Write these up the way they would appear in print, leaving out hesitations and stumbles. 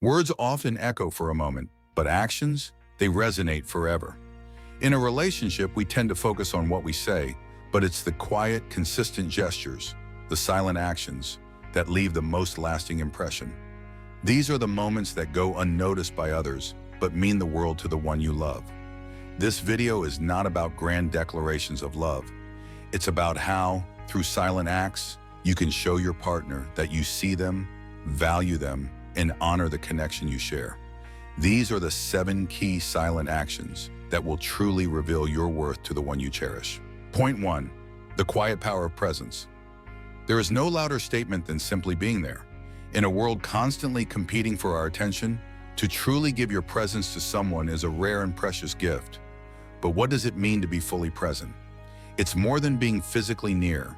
Words often echo for a moment, but actions, they resonate forever. In a relationship, we tend to focus on what we say, but it's the quiet, consistent gestures, the silent actions, that leave the most lasting impression. These are the moments that go unnoticed by others, but mean the world to the one you love. This video is not about grand declarations of love. It's about how, through silent acts, you can show your partner that you see them, value them, and honor the connection you share. These are the 7 key silent actions that will truly reveal your worth to the one you cherish. Point 1. The quiet power of presence. There is no louder statement than simply being there. In a world constantly competing for our attention, to truly give your presence to someone is a rare and precious gift. But what does it mean to be fully present? It's more than being physically near.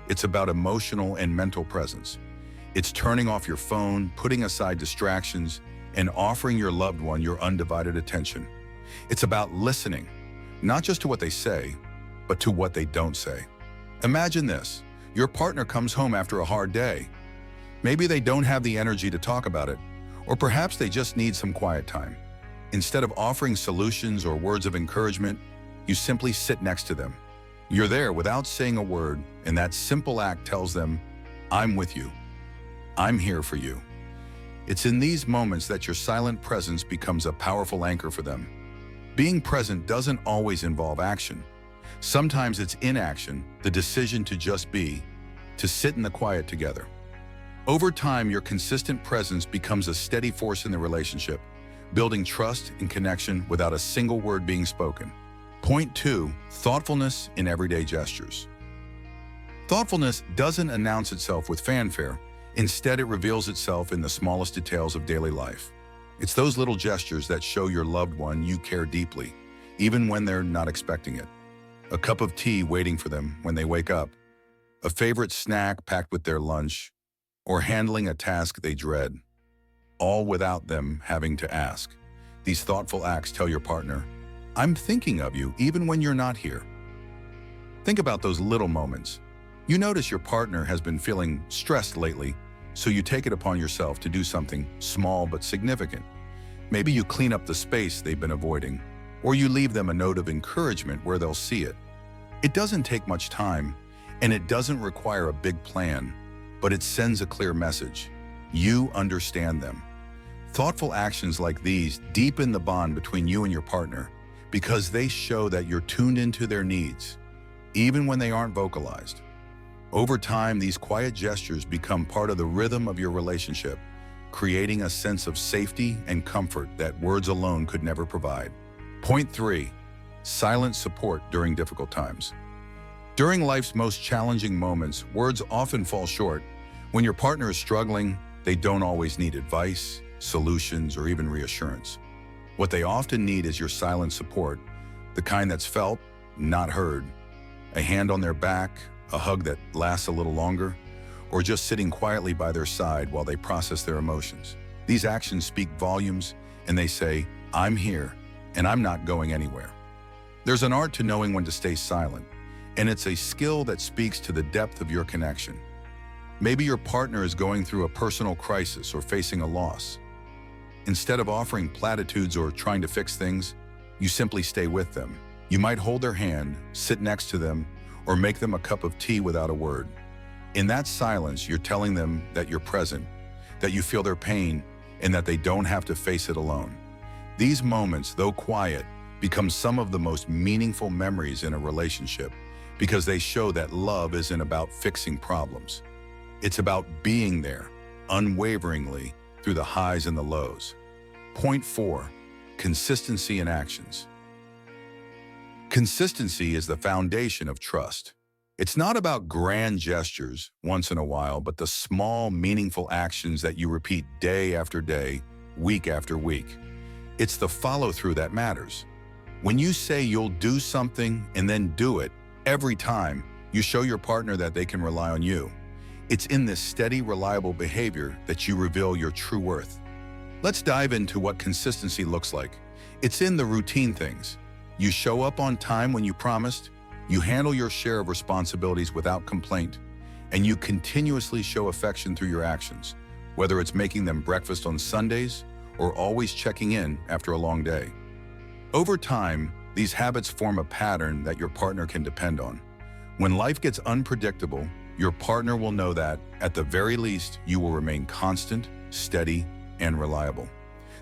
It's about emotional and mental presence. It's turning off your phone, putting aside distractions, and offering your loved one your undivided attention. It's about listening, not just to what they say, but to what they don't say. Imagine this. Your partner comes home after a hard day. Maybe they don't have the energy to talk about it, or perhaps they just need some quiet time. Instead of offering solutions or words of encouragement, you simply sit next to them. You're there without saying a word, and that simple act tells them, "I'm with you. I'm here for you." It's in these moments that your silent presence becomes a powerful anchor for them. Being present doesn't always involve action. Sometimes it's inaction, the decision to just be, to sit in the quiet together. Over time, your consistent presence becomes a steady force in the relationship, building trust and connection without a single word being spoken. Point 2. Thoughtfulness in everyday gestures. Thoughtfulness doesn't announce itself with fanfare. Instead, it reveals itself in the smallest details of daily life. It's those little gestures that show your loved one you care deeply, even when they're not expecting it. A cup of tea waiting for them when they wake up, a favorite snack packed with their lunch, or handling a task they dread, all without them having to ask. These thoughtful acts tell your partner, "I'm thinking of you even when you're not here." Think about those little moments. You notice your partner has been feeling stressed lately, so you take it upon yourself to do something small but significant. Maybe you clean up the space they've been avoiding, or you leave them a note of encouragement where they'll see it. It doesn't take much time, and it doesn't require a big plan, but it sends a clear message. You understand them. Thoughtful actions like these deepen the bond between you and your partner because they show that you're tuned into their needs, even when they aren't vocalized. Over time, these quiet gestures become part of the rhythm of your relationship, creating a sense of safety and comfort that words alone could never provide. Point 3. Silent support during difficult times. During life's most challenging moments, words often fall short. When your partner is struggling, they don't always need advice, solutions, or even reassurance. What they often need is your silent support, the kind that's felt, not heard. A hand on their back, a hug that lasts a little longer, or just sitting quietly by their side while they process their emotions. These actions speak volumes, and they say, "I'm here, and I'm not going anywhere." There's an art to knowing when to stay silent, and it's a skill that speaks to the depth of your connection. Maybe your partner is going through a personal crisis or facing a loss. Instead of offering platitudes or trying to fix things, you simply stay with them. You might hold their hand, sit next to them, or make them a cup of tea without a word. In that silence, you're telling them that you're present, that you feel their pain, and that they don't have to face it alone. These moments, though quiet, become some of the most meaningful memories in a relationship because they show that love isn't about fixing problems. It's about being there, unwaveringly, through the highs and the lows. Point 4. Consistency in actions. Consistency is the foundation of trust. It's not about grand gestures once in a while, but the small, meaningful actions that you repeat day after day, week after week. It's the follow-through that matters. When you say you'll do something and then do it every time, you show your partner that they can rely on you. It's in this steady, reliable behavior that you reveal your true worth. Let's dive into what consistency looks like. It's in the routine things. You show up on time when you promised, you handle your share of responsibilities without complaint, and you continuously show affection through your actions, whether it's making them breakfast on Sundays or always checking in after a long day. Over time, these habits form a pattern that your partner can depend on. When life gets unpredictable, your partner will know that, at the very least, you will remain constant, steady, and reliable.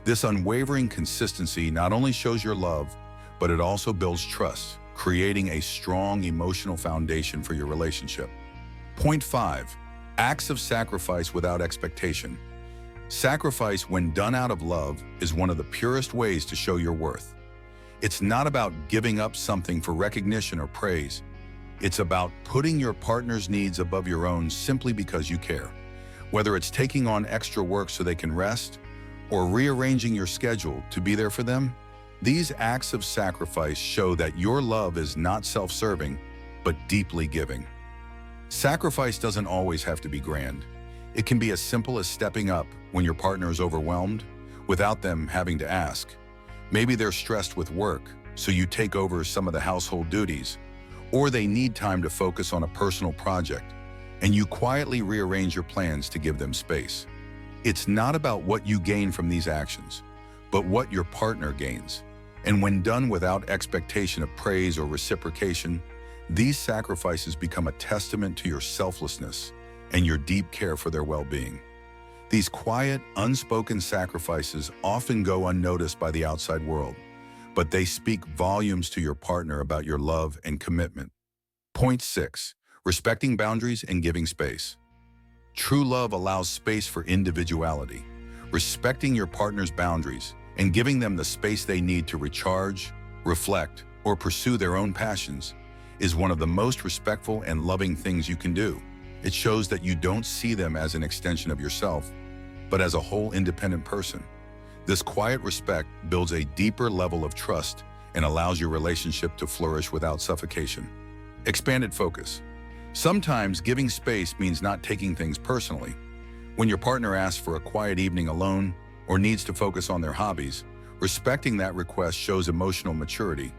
This unwavering consistency not only shows your love, but it also builds trust, creating a strong emotional foundation for your relationship. Point 5. Acts of sacrifice without expectation. Sacrifice, when done out of love, is one of the purest ways to show your worth. It's not about giving up something for recognition or praise. It's about putting your partner's needs above your own simply because you care. Whether it's taking on extra work so they can rest, or rearranging your schedule to be there for them, these acts of sacrifice show that your love is not self-serving, but deeply giving. Sacrifice doesn't always have to be grand. It can be as simple as stepping up when your partner is overwhelmed, without them having to ask. Maybe they're stressed with work, so you take over some of the household duties, or they need time to focus on a personal project, and you quietly rearrange your plans to give them space. It's not about what you gain from these actions, but what your partner gains. And when done without expectation of praise or reciprocation, these sacrifices become a testament to your selflessness and your deep care for their well-being. These quiet, unspoken sacrifices often go unnoticed by the outside world, but they speak volumes to your partner about your love and commitment. Point 6. Respecting boundaries and giving space. True love allows space for individuality. Respecting your partner's boundaries and giving them the space they need to recharge, reflect, or pursue their own passions is one of the most respectful and loving things you can do. It shows that you don't see them as an extension of yourself, but as a whole independent person. This quiet respect builds a deeper level of trust and allows your relationship to flourish without suffocation. Expanded focus. Sometimes giving space means not taking things personally. When your partner asks for a quiet evening alone or needs to focus on their hobbies, respecting that request shows emotional maturity.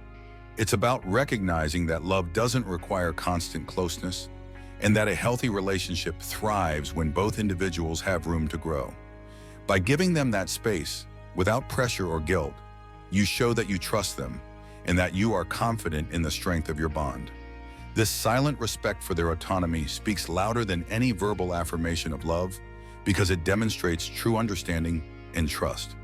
It's about recognizing that love doesn't require constant closeness and that a healthy relationship thrives when both individuals have room to grow. By giving them that space, without pressure or guilt, you show that you trust them and that you are confident in the strength of your bond. This silent respect for their autonomy speaks louder than any verbal affirmation of love because it demonstrates true understanding and trust.